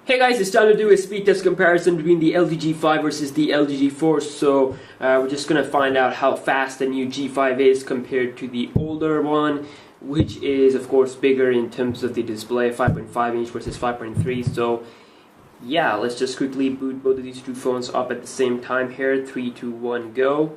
Hey guys, it's time to do a speed test comparison between the LG G5 versus the LG G4. So we're just going to find out how fast the new G5 is compared to the older one, which is of course bigger in terms of the display, 5.5 inch versus 5.3. So yeah, let's just quickly boot both of these two phones up at the same time here. 3, 2, 1, go.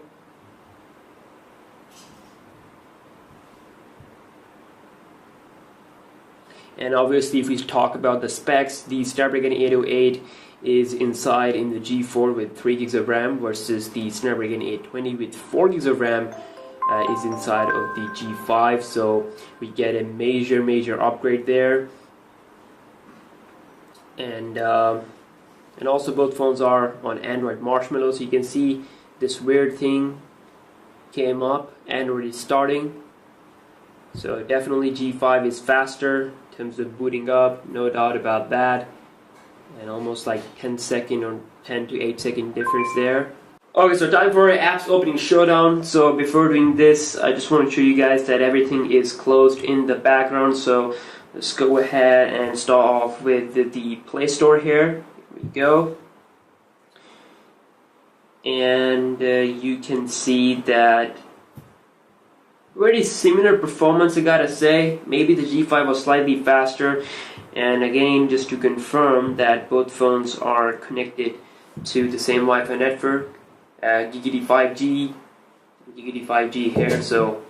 And obviously, if we talk about the specs, the Snapdragon 808 is inside in the G4 with 3 gigs of RAM versus the Snapdragon 820 with 4 gigs of RAM is inside of the G5. So we get a major upgrade there. And also both phones are on Android Marshmallow, so you can see this weird thing came up. Android is starting. So definitely G5 is faster in terms of booting up, no doubt about that. And almost like 10-second or 10 to 8-second difference there. Okay, so time for an apps opening showdown. So before doing this, I just want to show you guys that everything is closed in the background. So let's go ahead and start off with the Play Store here. Here we go. And you can see that very similar performance, I gotta say. Maybe the G5 was slightly faster. And again, just to confirm that both phones are connected to the same Wi-Fi network, GigD 5G here. So,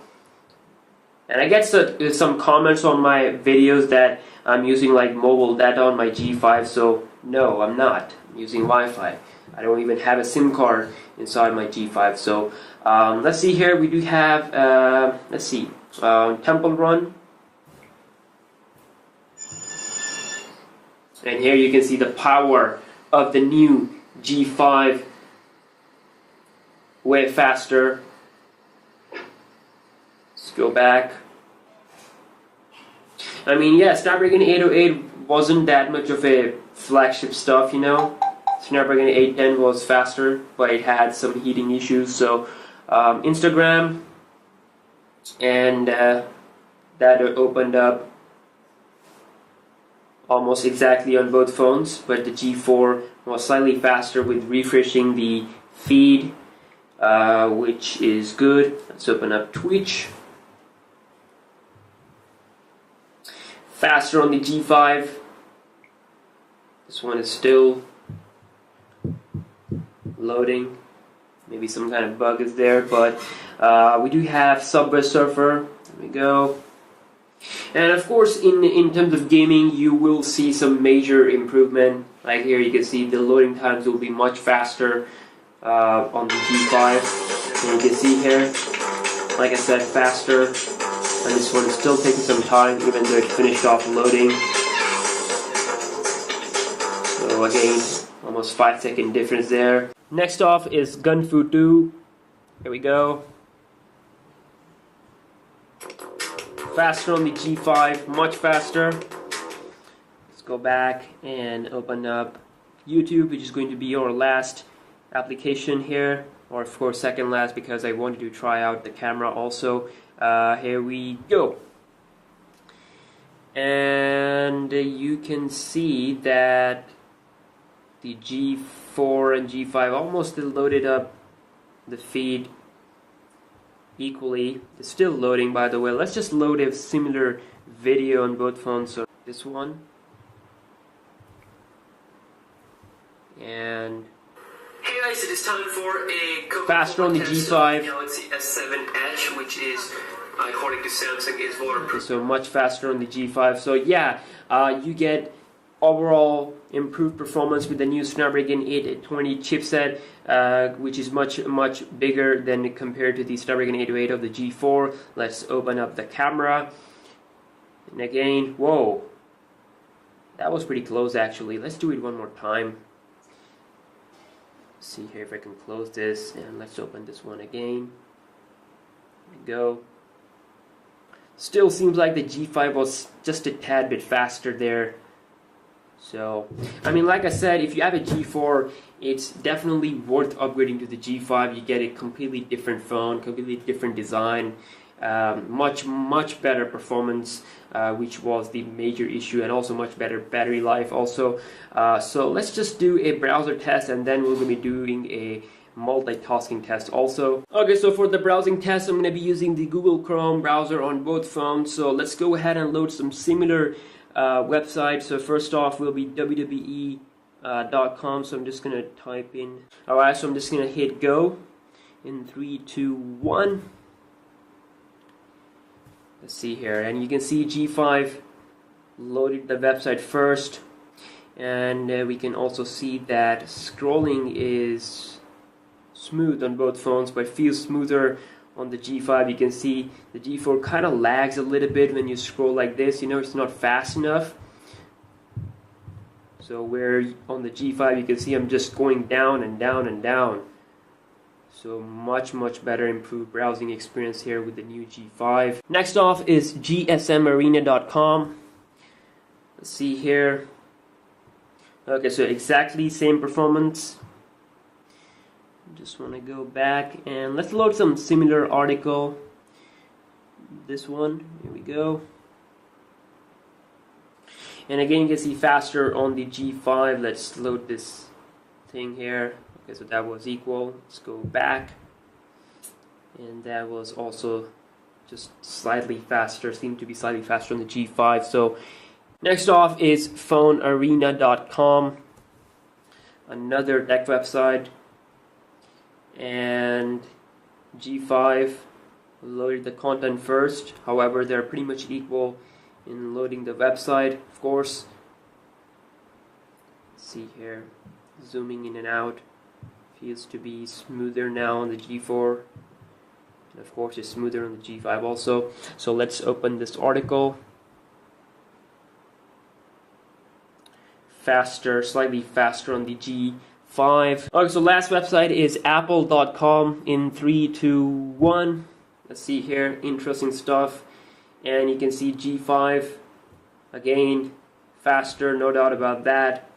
and I get some comments on my videos that I'm using like mobile data on my G5. So no, I'm not. I'm using Wi-Fi. I don't even have a SIM card inside my G5. So let's see here. We do have Temple Run, and here you can see the power of the new G5. Way faster. Let's go back. I mean, yeah, Snapdragon 808 wasn't that much of a flagship stuff, you know. Snapdragon 810 was faster, but it had some heating issues. So Instagram, and that opened up almost exactly on both phones, but the G4 was slightly faster with refreshing the feed, which is good. Let's open up Twitch. Faster on the G5. This one is still loading. Maybe some kind of bug is there, but we do have Subway Surfer. There we go. And of course, in terms of gaming, you will see some major improvement. Like here, you can see the loading times will be much faster on the G5. And you can see here, like I said, faster. And this one is still taking some time, even though it finished off loading. So again, almost 5-second difference there. Next off is Gun Fu 2. Here we go. Faster on the G5, much faster. Let's go back and open up YouTube, which is going to be our last application here, or of course second last, because I wanted to try out the camera also. Here we go. And you can see that the G4 and G5 almost loaded up the feed equally. It's still loading, by the way. Let's just load a similar video on both phones. So this one, and hey guys, it is time for a faster on the G5. Galaxy S7 Edge, which is, according to Samsung, is waterproof. So much faster on the G5. So yeah, you get overall improved performance with the new Snapdragon 820 chipset, which is much bigger than compared to the Snapdragon 808 of the G4. Let's open up the camera, and again, whoa, that was pretty close actually. Let's do it one more time. Let's see here if I can close this, and let's open this one again. There we go. Still seems like the G5 was just a tad bit faster there. So, I mean, like I said, if you have a G4, it's definitely worth upgrading to the G5. You get a completely different phone, completely different design. much better performance, which was the major issue, and also much better battery life also. So let's just do a browser test, and then we're going to be doing a multitasking test also. Okay, so for the browsing test, I'm going to be using the Google Chrome browser on both phones. So let's go ahead and load some similar websites. So first off will be WWE.com. So I'm just going to type in. Alright, so I'm just going to hit go in 3, 2, 1. Let's see here, and you can see G5 loaded the website first, and we can also see that scrolling is smooth on both phones, but feels smoother on the G5. You can see the G4 kind of lags a little bit when you scroll like this. You know, it's not fast enough. So where on the G5 you can see I'm just going down and down and down. So much better improved browsing experience here with the new G5. Next off is gsmarena.com. Let's see here. Okay, so exactly same performance. Just want to go back and let's load some similar article. This one, here we go. And again, you can see faster on the G5. Let's load this thing here. Okay, so that was equal. Let's go back. And that was also just slightly faster, seemed to be slightly faster on the G5. So next off is phonearena.com, another tech website. And G5 loaded the content first. However, they're pretty much equal in loading the website, of course. Let's see here, zooming in and out. Feels to be smoother now on the G4, and of course it's smoother on the G5 also. So let's open this article. Faster, slightly faster on the G5. Okay, so last website is apple.com in 3, 2, 1. Let's see here, interesting stuff. And you can see G5 again faster, no doubt about that.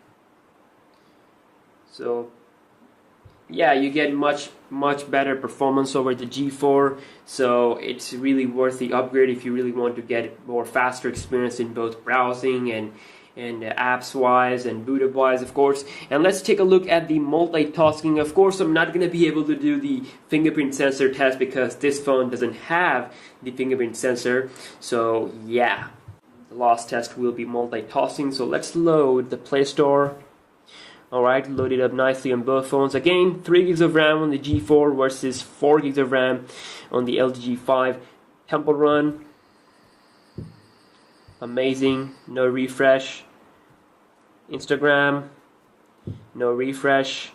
So yeah, you get much better performance over the G4, so it's really worth the upgrade if you really want to get more faster experience in both browsing and apps wise and boot up wise, of course. And let's take a look at the multitasking. Of course, I'm not going to be able to do the fingerprint sensor test because this phone doesn't have the fingerprint sensor. So yeah, the last test will be multitasking. So let's load the Play Store. Alright, loaded up nicely on both phones. Again, 3 gigs of RAM on the G4 versus 4 gigs of RAM on the LG G5. Temple Run, amazing, no refresh. Instagram, no refresh.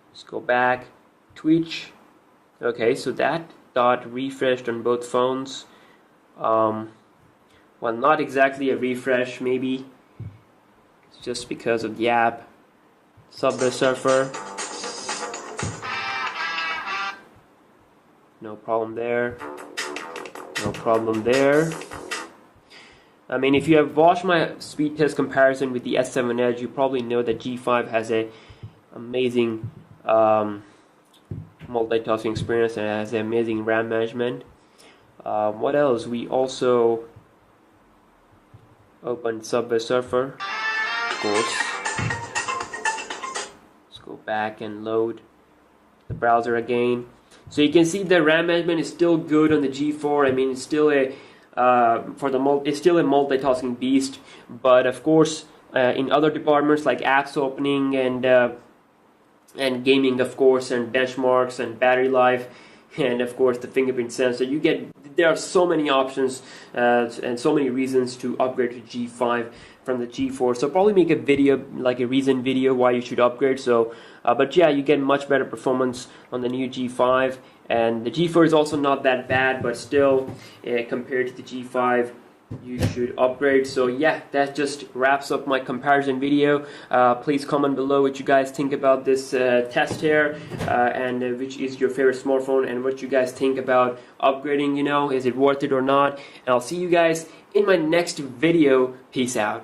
Let's go back. Twitch, okay, so that got refreshed on both phones. Well, not exactly a refresh, maybe. Just because of the app. Subway Surfer, no problem there, no problem there. I mean, if you have watched my speed test comparison with the S7 Edge, you probably know that G5 has a amazing multitasking experience and it has amazing RAM management. What else? We also opened Subway Surfer. Course. Let's go back and load the browser again. So you can see the RAM management is still good on the G4. I mean, it's still a it's still a multitasking beast. But of course, in other departments like apps opening and gaming, of course, and benchmarks and battery life, and of course the fingerprint sensor, there are so many options and so many reasons to upgrade to G5 from the G4. So probably make a video, like a reason video why you should upgrade. So but yeah, you get much better performance on the new G5, and the G4 is also not that bad, but still compared to the G5 you should upgrade. So yeah, that just wraps up my comparison video. Please comment below what you guys think about this test here, and which is your favorite smartphone, and what you guys think about upgrading. You know, is it worth it or not? And I'll see you guys in my next video. Peace out.